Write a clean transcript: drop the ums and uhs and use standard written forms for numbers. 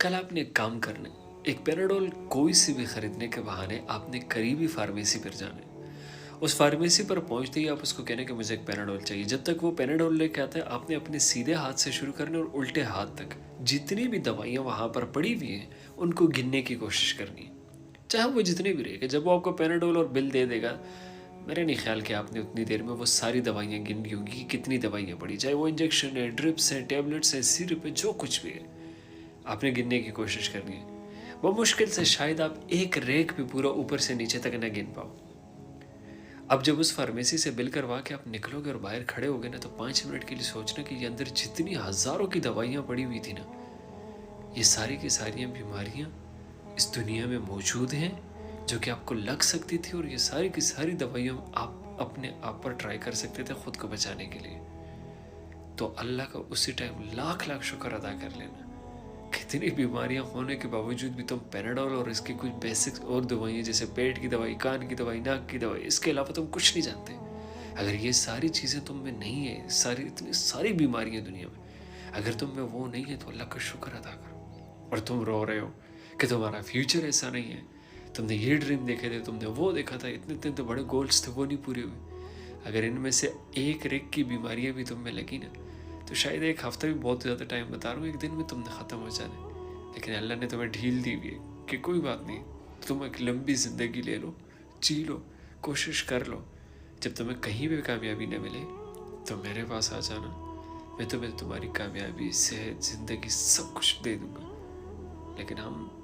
कल आपने एक काम करना है, एक पैराडोल कोई सी भी खरीदने के बहाने आपने करीबी फार्मेसी पर जाना है। उस फार्मेसी पर पहुंचते ही आप उसको कहने कि मुझे एक पैराडोल चाहिए। जब तक वो पैराडोल लेके आता है आपने अपने सीधे हाथ से शुरू करने और उल्टे हाथ तक जितनी भी दवाइयाँ वहाँ पर पड़ी हुई हैं उनको गिनने की कोशिश करनी है, चाहे वो जितने भी रहेगा। जब वो आपको पैराडोल और बिल दे देगा, मेरा नहीं ख्याल कि आपने उतनी देर में वो सारी दवाइयाँ गिन ली होंगी कि कितनी दवाइयाँ पड़ी, चाहे वो इंजेक्शन है, ड्रिप्स है, टैबलेट्स है, सिरप है, जो कुछ भी है आपने गिनने की कोशिश करनी है। वो मुश्किल से शायद आप एक रैक भी पूरा ऊपर से नीचे तक ना गिन पाओ। अब जब उस फार्मेसी से बिल करवा के आप निकलोगे और बाहर खड़े होगे ना, तो 5 मिनट के लिए सोचना कि ये अंदर जितनी हज़ारों की दवाइयाँ पड़ी हुई थी ना, ये सारी की सारी बीमारियाँ इस दुनिया में मौजूद हैं जो कि आपको लग सकती थी, और ये सारी की सारी दवाइयाँ आप अपने आप पर ट्राई कर सकते थे खुद को बचाने के लिए। तो अल्लाह का उसी टाइम लाख लाख शुक्र अदा कर लेना। कितनी बीमारियां होने के बावजूद भी तुम पैराडोल और इसकी कुछ बेसिक्स और दवाइयाँ जैसे पेट की दवाई, कान की दवाई, नाक की दवाई, इसके अलावा तुम कुछ नहीं जानते। अगर ये सारी चीज़ें तुम में नहीं है, सारी इतनी सारी बीमारियां दुनिया में, अगर तुम में वो नहीं है तो अल्लाह का शुक्र अदा करो। और तुम रो रहे हो कि तुम्हारा फ्यूचर ऐसा नहीं है, तुमने ये ड्रीम देखे थे, तुमने वो देखा था, इतने इतने तो बड़े गोल्स थे, वो नहीं पूरे हुए। अगर इनमें से एक रेक की बीमारियां भी तुम में लगी ना, तो शायद एक हफ्ता भी बहुत ज़्यादा टाइम बता रहा हूँ, एक दिन में तुमने ख़त्म हो जाना। लेकिन अल्लाह ने तुम्हें ढील दी हुई है कि कोई बात नहीं, तुम एक लंबी ज़िंदगी ले लो, जी लो, कोशिश कर लो। जब तुम्हें कहीं भी कामयाबी न मिले तो मेरे पास आ जाना, मैं तुम्हें तुम्हारी कामयाबी, सेहत, ज़िंदगी सब कुछ दे दूँगा। लेकिन हम